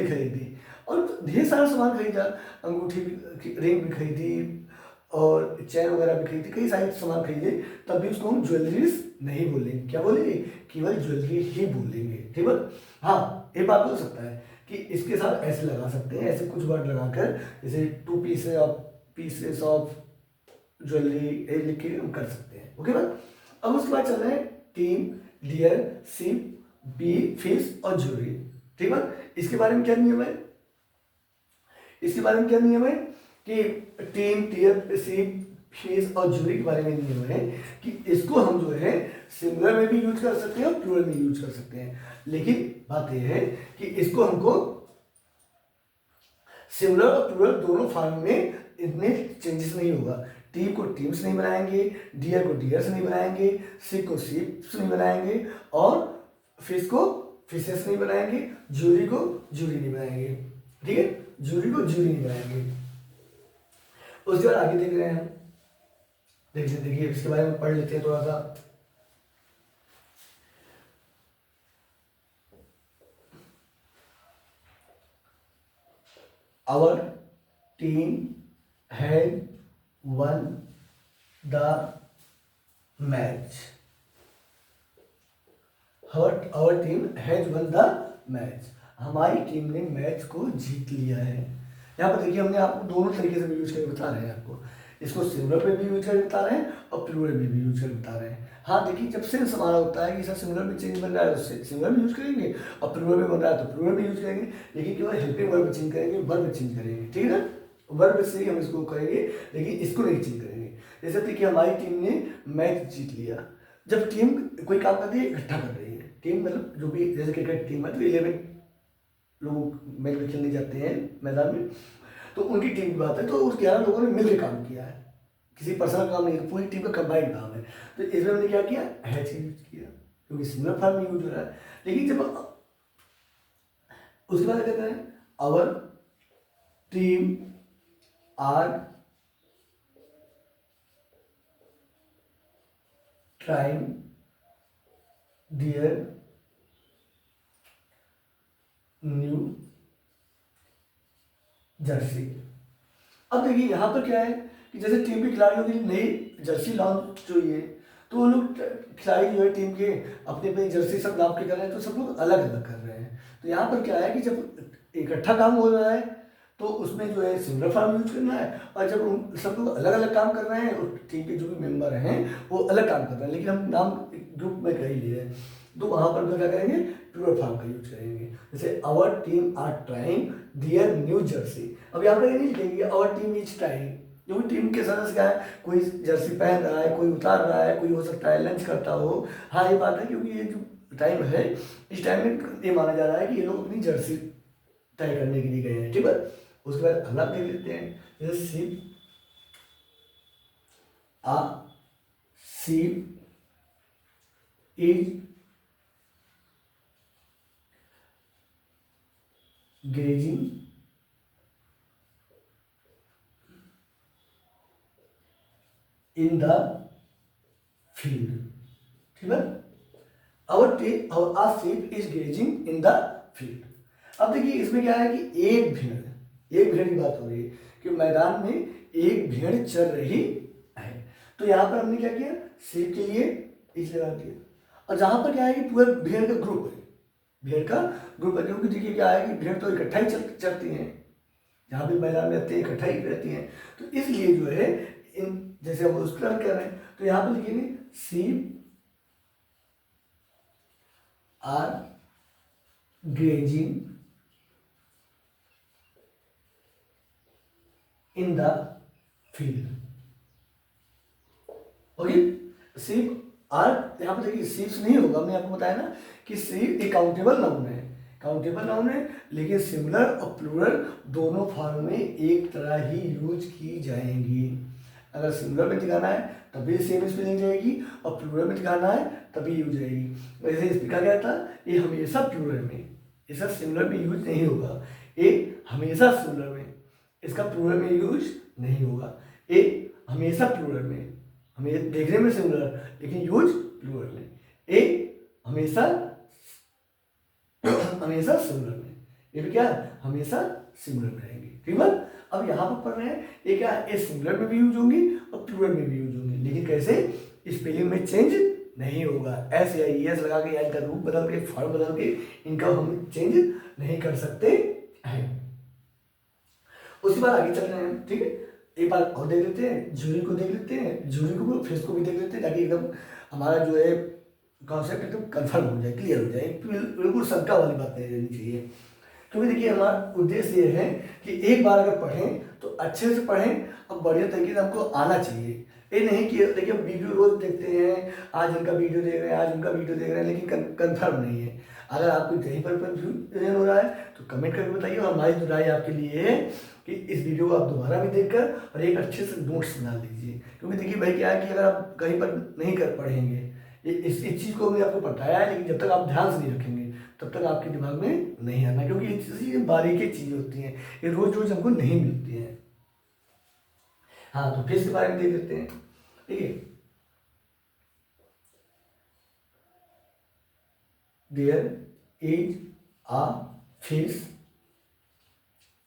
[SPEAKER 1] खरीदी और ढेर सारा सामान खरीदा, अंगूठी भी, रिंग भी खरीदी और चैन वगैरह भी खरीदी, कई सारे सामान खरीदे, तब भी उसको हम ज्वेलरीज नहीं बोलेंगे। क्या बोलेंगे, केवल ज्वेलरी ही बोलेंगे। ठीक है, हाँ एक बात हो सकता है कि इसके साथ ऐसे लगा सकते हैं, ऐसे कुछ वर्ड लगाकर, जैसे 2 पीसेस ऑफ ज्वेलरी लिख के हम कर सकते हैं। ओके बात। अब उसके बाद चल रहे हैं team, deer, sheep, bee, fish और ज्यूरी। ठीक है, इसके बारे में क्या नियम है, कि टीम, डियर, शिप, फिश और ज्यूरी के बारे में नियम है कि इसको हम जो है सिंगुलर में भी यूज कर सकते हैं और प्लूरल में यूज कर सकते हैं। लेकिन बात यह है कि इसको हमको सिंगुलर और प्लूरल दोनों फॉर्म में इतने चेंजेस नहीं होगा। टीम को टीम्स नहीं बनाएंगे, डियर को डियर्स नहीं बनाएंगे, शिप को शिप्स नहीं बनाएंगे और फिश को फिशेस नहीं बनाएंगे, ज्यूरी को ज्यूरी नहीं बनाएंगे। ठीक है, ज्यूरी को ज्यूरी नहीं बनाएंगे। उसके बाद आगे देख रहे हैं हम, देखिए इसके बारे में पढ़ लेते हैं थोड़ा सा। Our team had won the match. Our team has won the match. हमारी टीम ने मैच को जीत लिया है। यहाँ पर देखिए हमने आपको दोनों तरीके से भी यूज करके बता रहे हैं, आपको इसको सिंगुलर पे भी यूज करके बता रहे हैं और प्लूरल में भी यूज करके बता रहे हैं। हाँ देखिए, जब सेंस हमारा होता है कि सर सिंगुलर में चेंज बन रहा है तो सिंगुलर में यूज करेंगे और प्लूरल में बन रहा है तो प्लूरल में यूज करेंगे, लेकिन केवल हेल्पिंग वर्ब में चेंज करेंगे, वर्ब में चेंज करेंगे। ठीक है ना, वर्ब से ही हम इसको करेंगे लेकिन इसको नहीं चेंज करेंगे। जैसे देखिए हमारी टीम ने मैच जीत लिया, जब टीम कोई काम करती है इकट्ठा कर रही है, टीम मतलब जो भी जैसे क्रिकेट टीम है तो 11 लोग मिलकर खेलने जाते हैं मैदान में, तो उनकी टीम की बात है तो उस 11 लोगों ने मिलकर काम किया है, किसी पर्सनल काम नहीं, पूरी टीम का कंबाइंड काम है। तो इसमें हमने क्या किया, हैज यूज किया क्योंकि सिंगुलर फॉर्म में यूज हो रहा है। लेकिन जब उसके बाद क्या कहते हैं, our team are trying their new jersey. अब देखिए यहाँ पर क्या है कि जैसे टीम के खिलाड़ियों के लिए नई जर्सी लॉन्च चाहिए, तो वो लोग खिलाड़ी जो है टीम के अपने अपने जर्सी सब नाप के कर रहे हैं, तो सब लोग अलग अलग कर रहे हैं। तो यहाँ पर क्या है कि जब इकट्ठा काम हो रहा है तो उसमें जो है सिंगुलर फॉर्म यूज करना है, और जब उन सब लोग अलग अलग काम कर रहे हैं और टीम के जो भी मेंबर हैं वो अलग काम कर रहे हैं, लेकिन हम नाम ग्रुप में कर ही लिए हैं, तो वहाँ पर क्या करेंगे, प्लूरल फॉर्म का यूज करेंगे। जैसे our team are trying their new jersey. अब यहाँ पर ये नहीं लिखेंगे आवर टीम इज ट्राइंग, जो भी टीम के सदस्य क्या है, कोई जर्सी पहन रहा है, कोई उतार रहा है, कोई हो सकता है लंच करता हो। हाँ ये बात है, क्योंकि ये जो टाइम है इस टाइम में ये माना जा रहा है कि ये लोग अपनी जर्सी तय करने के लिए गए हैं, ठीक है। उसके बाद अगला देख लेते हैं, जैसे sheep a sheep is grazing in the field, ठीक है। our sheep is grazing in the field। अब देखिए इसमें क्या है कि एक भेड़ की बात हो रही है कि मैदान में एक भेड़ चल रही है। तो यहाँ पर हमने क्या किया, sheep के लिए इस लगा दिया, और जहाँ पर क्या है कि पूरा भेड़ का ग्रुप है, क्योंकि देखिए क्या है कि भेड़ तो इकट्ठा ही चलती हैं, जहाँ भी मैदान में रहते हैं इकट्ठा ही रहती हैं, तो इसलिए जो है इन जैसे हम उस तरह कह रहे हैं, तो यहाँ पर लिखेंगे sheep are grazing in the field. Okay, sheep are, यहाँ पर देखिए sheep नहीं होगा, मैंने आपको बताया ना कि sheep एक काउंटेबल नाउन है, लेकिन सिंगुलर और प्लूरल दोनों फॉर्म में एक तरह ही यूज की जाएंगी। अगर सिंगुलर में दिखाना है तभी सेम स्पेलिंग जाएगी, और प्लूरल में दिखाना है तभी यूज जाएगी। वैसे इस लिखा गया था, ये हमेशा प्लूरल में, ये सब सिंगुलर में यूज नहीं होगा, ये हमेशा सिंगुलर में, इसका प्लूरल में यूज नहीं होगा। ये हमेशा प्लूरल में, हमें देखने में सिंगुलर लेकिन यूज प्लूरल में। ए हमेशा सिंगुलर में, ये भी क्या हमेशा सिंगुलर में रहेंगे, ठीक है। अब यहाँ पर पढ़ रहे हैं ये क्या है, ये सिंगुलर में भी यूज होंगी और प्लूरल में भी यूज होंगी, लेकिन कैसे, स्पेलिंग में चेंज नहीं होगा। एस या एस लगा के या इनका रूप बदल के, फॉर्म बदल के इनका हम चेंज नहीं कर सकते हैं। उसके बाद आगे चल रहे हैं, ठीक है। एक बार और देख लेते हैं, जूरी को देख लेते हैं, जूरी को फेस को भी देख लेते हैं, ताकि एकदम हमारा जो है कॉन्सेप्ट एकदम कंफर्म हो जाए, क्लियर हो जाए, बिल्कुल शंका वाली बात नहीं रहनी चाहिए। क्योंकि देखिए हमारा उद्देश्य ये है कि एक बार अगर पढ़ें तो अच्छे से पढ़ें और बढ़िया तरीके से हमको आना चाहिए। ये नहीं कि देखिए वीडियो रोज देखते हैं, आज उनका वीडियो देख रहे हैं, आज उनका वीडियो देख रहे हैं, लेकिन कंफर्म नहीं है। अगर आपको कहीं पर कंफ्यूजन हो रहा है तो कमेंट करके बताइए, और हमारी जो राय आपके लिए है कि इस वीडियो को आप दोबारा भी देखकर और एक अच्छे से नोट्स बना लीजिए। क्योंकि देखिए भाई क्या है कि अगर आप कहीं पर नहीं कर पढ़ेंगे, इस चीज़ को मैंने आपको बताया है, लेकिन जब तक आप ध्यान से नहीं रखेंगे तब तक आपके दिमाग में नहीं आना, क्योंकि ये चीज़ें बारीकी चीज़ें होती हैं, ये रोज रोज हमको नहीं मिलती हैं। हाँ, तो फेस के बारे में देख लेते हैं, ठीक है। देयर इज आ फिश,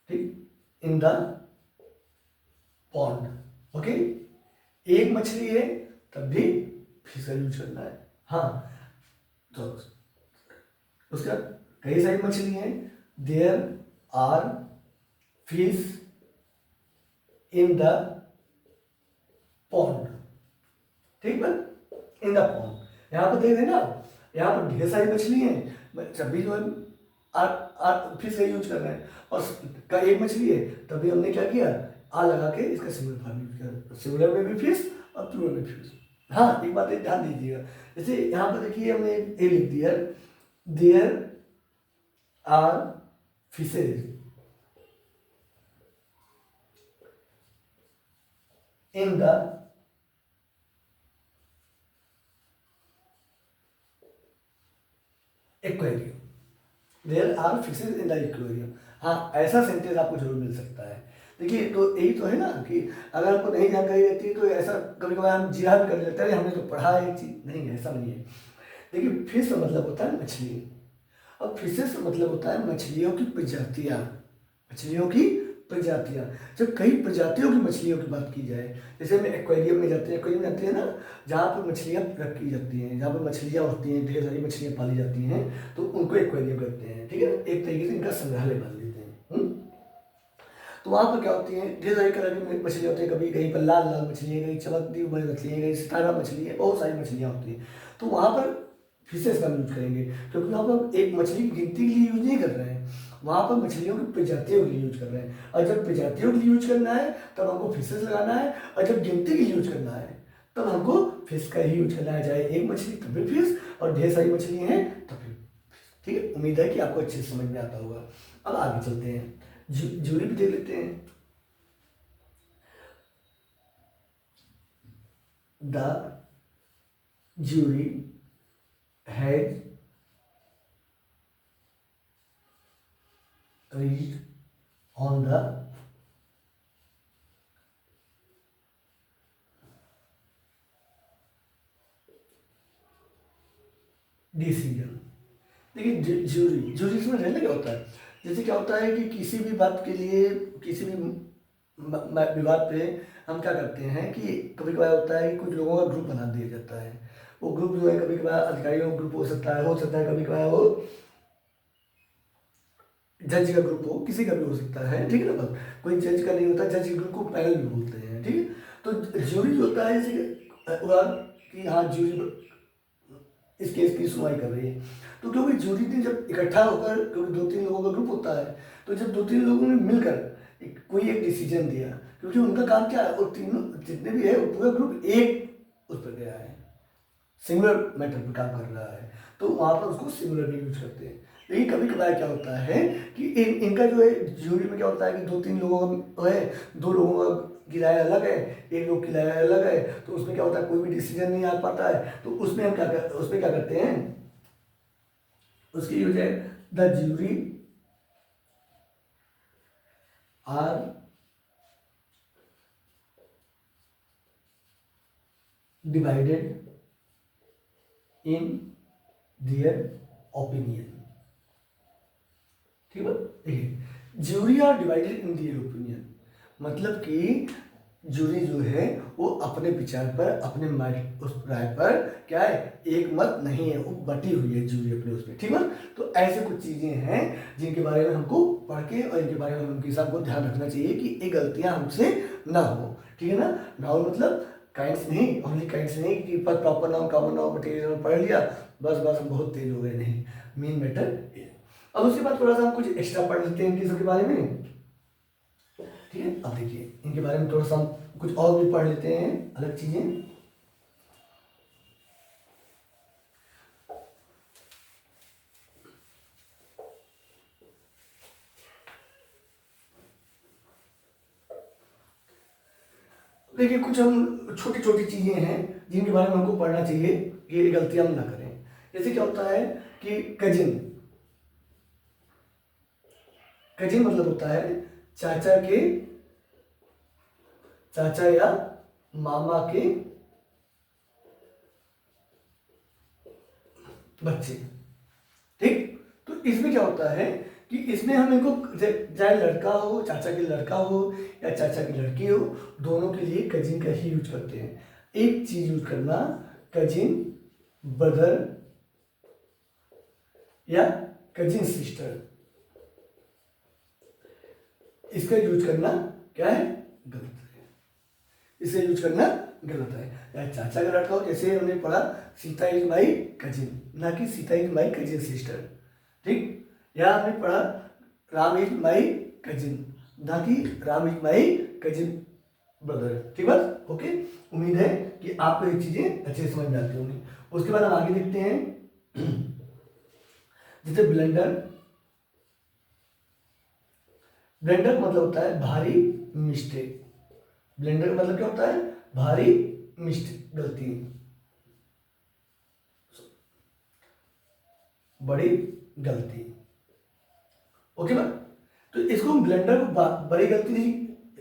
[SPEAKER 1] ठीक, इन द पॉन्ड। ओके, एक मछली है तब भी फिश का यूज करना है। हाँ, तो उसका कई सारी मछली हैं, there are fish in the pond, ठीक है, इन द पॉन्ड। यहाँ पर देख रहे हैं ना, यहाँ पर ढेर सारी मछली हैं, जब भी जो है आर फिश का यूज कर रहे हैं, और का एक मछली है तभी हमने क्या किया, आ लगा के इसका सिंगुलर फॉर्म यूज किया, सिंगुलर में भी फिश और प्लूरल में फिश। हाँ, एक बात ध्यान दीजिएगा, जैसे यहाँ पर देखिए हमने ए लिख दिया, there are fishes in the aquarium. There are fishes in the aquarium. हाँ, ऐसा सेंटेंस आपको जरूर मिल सकता है। देखिए, तो यही तो है ना कि अगर आपको नहीं जानकारी रहती है तो ऐसा कभी कभार हम जिया भी कर लेते हैं, हमने तो पढ़ा है चीज, नहीं ऐसा नहीं है। देखिए, फिश का मतलब होता है मछली, और फिशेस का मतलब होता है मछलियों की प्रजातियां, मछलियों की प्रजातियां। जब कई प्रजातियों की मछलियों की बात की जाए, जैसे हम एक्वेरियम में जाते हैं, एक्वेरियम में जाते हैं ना, जहाँ पर मछलियाँ रखी जाती हैं, जहाँ पर मछलियाँ होती हैं, ढेर सारी मछलियाँ पाली जाती हैं, तो उनको एक्वेरियम कहते हैं। ठीक है, एक तरीके से इनका संग्रहालय मान लेते हैं। तो वहाँ पर क्या होती है, ढेर सारी कलर की मछलियाँ होती है, कभी कहीं पर लाल लाल मछली है, कहीं चमकती हुई मछली है, कहीं सितारा मछली है, बहुत सारी मछलियाँ होती हैं। तो वहाँ पर फिशेस का यूज करेंगे, क्योंकि वहाँ पर एक मछली की गिनती के लिए यूज नहीं कर रहे हैं, वहाँ पर मछलियों की प्रजातियों के लिए यूज कर रहे हैं। और जब प्रजातियों के लिए यूज करना है तब हमको फिशेस लगाना है, और जब गिनती के लिए यूज करना है तब हमको फिश का ही यूज करना है, चाहे एक मछली तब भी फिश, और ढेर सारी मछली हैं तब भी। ठीक है, उम्मीद है कि आपको अच्छे से समझ में आता होगा। अब आगे चलते हैं, ज्यूरी भी देख लेते हैं। The jury has reached on the decision. देखिए, ज्यूरी इसमें रहना क्या होता है, जैसे क्या होता है कि किसी भी बात के लिए, किसी भी विवाद पे हम क्या करते हैं कि कभी कभार होता है कि कुछ लोगों का ग्रुप बना दिया जाता है। वो ग्रुप जो है कभी कभार अधिकारियों का ग्रुप हो सकता है, कभी कभार वो जज का ग्रुप हो, किसी का भी हो सकता है। ठीक है ना, बस कोई जज का नहीं होता, जज के ग्रुप को पैनल भी बोलते हैं। ठीक है, तो ज्यूरी जो होता है, जैसे उदाहरण कि हाँ ज्यूरी इस केस की सुनवाई कर रही है, तो क्योंकि ज्यूरी ने जब इकट्ठा होकर, क्योंकि दो तीन लोगों का ग्रुप होता है, तो जब दो तीन लोगों ने मिलकर कोई एक डिसीजन दिया, क्योंकि उनका काम क्या है, वो तीनों जितने भी है वो पूरा ग्रुप एक उस पर गया है, सिंगुलर मैटर पर काम कर रहा है, तो वहाँ पर उसको सिंगुलर भी यूज करते हैं। लेकिन कभी कभार क्या होता है कि इनका जो है ज्यूरी में क्या होता है कि दो तीन लोगों का है, दो लोगों का किराया अलग है, एक लोग किराया अलग है, तो उसमें क्या होता है कोई भी डिसीजन नहीं आ पाता है, तो उसमें हम उसमें क्या करते हैं, उसकी यूज है the jury are divided in their opinion. ठीक है, देखिए jury are divided in their opinion, मतलब कि जूरी जो है वो अपने विचार पर, अपने उस राय पर क्या है, एक मत नहीं है, वो बटी हुई है जूरी अपने उसमें। ठीक है, तो ऐसे कुछ चीजें हैं जिनके बारे में हमको पढ़ के और इनके बारे में उनके हिसाब को ध्यान रखना चाहिए कि ये गलतियां हमसे ना हो। ठीक है ना, नाउन मतलब काइंड्स नहीं, ओनली काइंड्स नहीं कि पर proper noun, common noun, material पढ़ लिया बस हम बहुत तेज हो गए, नहीं, मेन मैटर। अब उसके बाद थोड़ा सा हम कुछ एक्स्ट्रा पढ़ लेते हैं इनके सबके बारे में। ठीक है, अब देखिए इनके बारे में थोड़ा सा कुछ और भी पढ़ लेते हैं अलग चीजें। देखिए, कुछ हम छोटी छोटी चीजें हैं जिनके बारे में हमको पढ़ना चाहिए, ये गलतियां हम ना करें। जैसे क्या होता है कि कजिन, कजिन मतलब होता है चाचा या मामा के बच्चे। ठीक, तो इसमें क्या होता है कि इसमें हम इनको चाहे लड़का हो, चाचा के लड़का हो या चाचा की लड़की हो, दोनों के लिए कजिन का ही यूज करते हैं। एक चीज यूज करना, कजिन ब्रदर या कजिन सिस्टर, इसका यूज करना क्या है, गलत है, इसे यूज करना गलत है। या चाचा का लड़का हो, जैसे हमने पढ़ा सीता इज माई कजिन, ना कि Sita is my cousin sister. ठीक, या हमने पढ़ा राम इज माई कजिन, ना कि Ram is my cousin brother. ठीक बात, ओके। उम्मीद है कि आपको ये चीजें अच्छे से समझ में आती होंगी। उसके बाद हम आगे देखते हैं जैसे ब्लेंडर, ब्लेंडर का मतलब होता है भारी मिस्टेक। ब्लेंडर का मतलब क्या होता है? भारी मिस्टेक, गलती, बड़ी गलती। ओके ना? तो इसको हम ब्लेंडर को बड़ी गलती नहीं,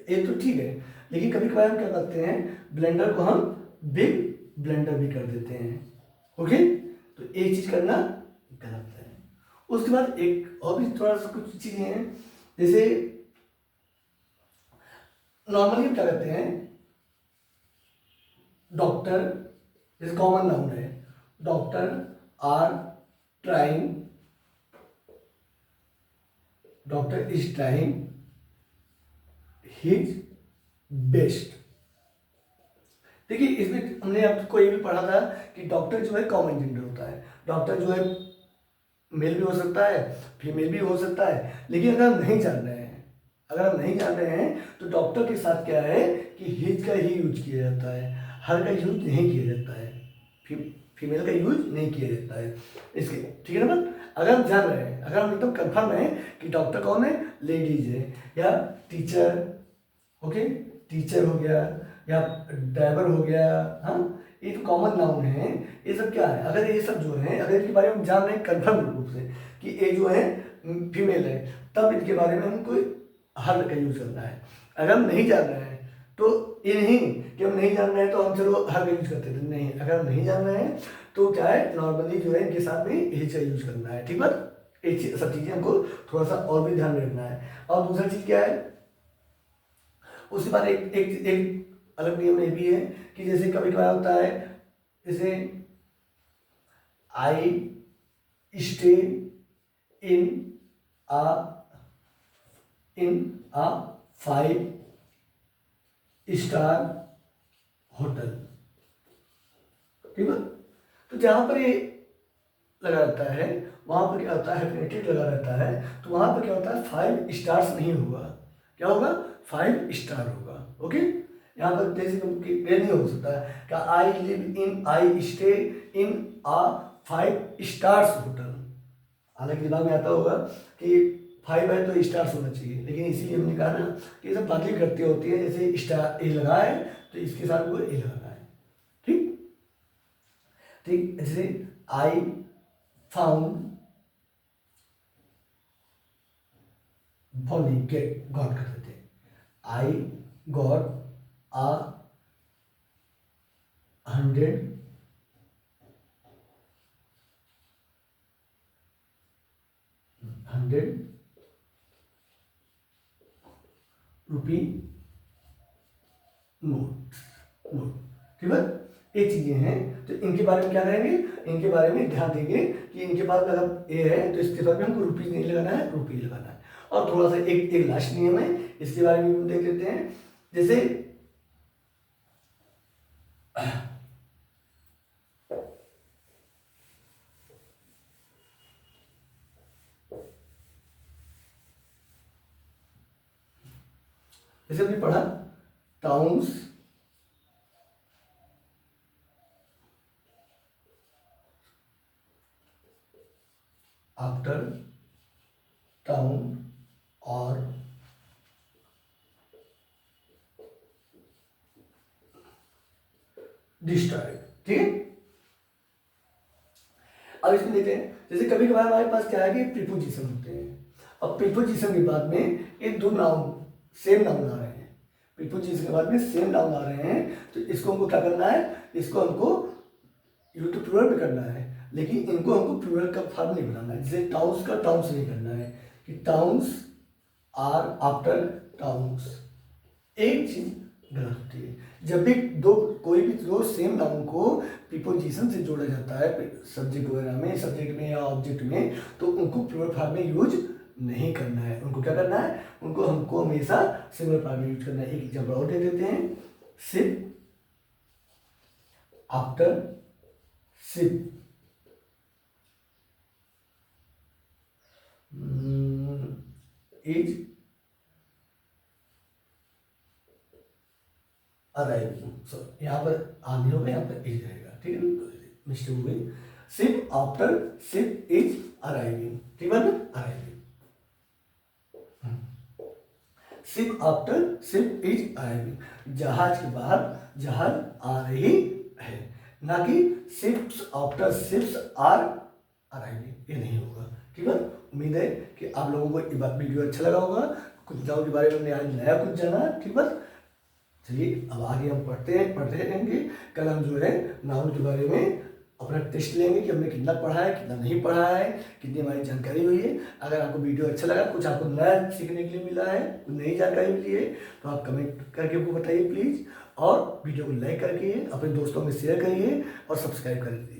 [SPEAKER 1] ये तो ठीक है, लेकिन कभी कभार हम क्या करते हैं, ब्लेंडर को हम बिग ब्लेंडर भी कर देते हैं। ओके, तो एक चीज करना गलत है। उसके बाद एक और भी थोड़ा सा कुछ चीजें हैं, जैसे नॉर्मली हम क्या करते हैं, डॉक्टर, जैसे कॉमन नाउन है, doctor R trying, doctor is trying his best. देखिए इसमें हमने आपको ये भी पढ़ा था कि डॉक्टर जो है कॉमन जेंडर होता है, डॉक्टर जो है मेल भी हो सकता है, फीमेल भी हो सकता है, लेकिन अगर हम नहीं जान रहे हैं, अगर हम नहीं जान रहे हैं तो डॉक्टर के साथ क्या है कि हिज का ही यूज किया जाता है, हर का यूज नहीं किया जाता है, फीमेल का यूज नहीं किया जाता है इसके, ठीक है ना बात? अगर हम जान रहे हैं, अगर हम एकदम कंफर्म है कि डॉक्टर कौन है, लेडीज है, या टीचर, ओके, टीचर हो गया, या ड्राइवर हो गया, हाँ, ये तो कॉमन नाउन है। ये सब क्या है, अगर ये सब जो है, अगर इनके बारे में हम जान रहे हैं कंफर्म रूप से कि ये जो है फीमेल है, तब इनके बारे में हमको हर का यूज करना है। अगर हम नहीं जान रहे हैं तो ये नहीं कि हम नहीं जान रहे हैं तो हम चलो हर का यूज करते थे, नहीं, अगर हम नहीं जान रहे हैं तो क्या है, नॉर्मली जो है इनके साथ में हिज का यूज करना है, ठीक है? ये सब चीजें हमको थोड़ा सा और भी ध्यान में रखना है। और दूसरा चीज क्या है, उसके बाद एक एक एक अलग नियम ये भी है कि जैसे कभी कभार होता है, जैसे I stay in a in a 5 star hotel, ठीक है? तो जहां पर ये लगा रहता है वहां पर क्या होता है, डेफिनेटिव लगा रहता है, तो वहां पर क्या होता है, 5 स्टार्स नहीं होगा, क्या होगा, 5 स्टार होगा। ओके, यहाँ पर जैसे ये नहीं हो सकता है क्या, I live in, I stay in a 5 stars hotel, हालांकि दिमाग में आता होगा कि 5 है तो स्टार्स होना चाहिए, लेकिन इसीलिए हमने कहा ना कि ये सब बातली करती होती है, जैसे स्टार ए लगा है तो इसके साथ वो ए लगाना है, ठीक ठीक। जैसे I found found get got कर देते हैं, I got uh 100 rupee note, ठीक है? ये चीजें हैं, तो इनके बारे में क्या करेंगे, इनके बारे में ध्यान देंगे कि इनके पास अगर ए है तो इसके बाद में हमको रुपीज नहीं लगाना है, रुपी लगाना है। और थोड़ा सा एक एक लास्ट नियम है, इसके बारे में हम देख लेते हैं। जैसे जैसे हमने पढ़ा टाउन्स आफ्टर टाउन और डिस्ट्रॉयड, ठीक है? अब इसमें देखते हैं, जैसे कभी कभार हमारे पास क्या है कि प्रीपोजिशन होते हैं, अब प्रीपोजिशन के बाद में एक दो नाउन सेम नाउन आ रहे हैं, प्रीपोजिशन के बाद में सेम नाउन आ रहे हैं, तो इसको हमको क्या करना है, इसको हमको यूज टू प्लूरल भी करना है, लेकिन इनको हमको प्लूरल का फॉर्म नहीं बनाना है। जैसे टाउन्स का टाउन्स नहीं करना है कि टाउन्स आर आफ्टर टाउन्स, एक चीज गलत होती है। जब भी दो कोई भी दो सेम नाउन को प्रीपोजिशन से जोड़ा जाता है सब्जेक्ट वगैरह में, सब्जेक्ट में या ऑब्जेक्ट में, तो उनको प्लूरल फॉर्म में यूज नहीं करना है। उनको क्या करना है, उनको हमको हमेशा सिंगुलर फॉर्म में यूज करना है। एक एग्जाम्पल और दे देते हैं, sheep after SIP, is arriving, so यहाँ पर आने होगा, यहाँ पर इज रहेगा, ठीक है, मिस्टेक हो गई। Sip after SIP is arriving, ठीक है ना, arriving. Ship after ship is arriving, जहाज के बाहर जहाज आ रही है, ना कि ships after ships are arriving, ये नहीं होगा, ठीक है। उम्मीद है कि आप लोगों को ये वीडियो अच्छा लगा होगा, कुछ नाउन के बारे में आज नया कुछ जाना, ठीक है। चलिए अब आगे हम पढ़ते रहेंगे। कल हम जो है नाउन के बारे में अपना टेस्ट लेंगे कि हमने कितना पढ़ा है, कितना नहीं पढ़ा है, कितनी हमारी जानकारी हुई है। अगर आपको वीडियो अच्छा लगा, कुछ आपको नया सीखने के लिए मिला है, कुछ नई जानकारी मिली है, तो आप कमेंट करके हमको बताइए प्लीज़, और वीडियो को लाइक करके अपने दोस्तों में शेयर करिए और सब्सक्राइब कर दीजिए।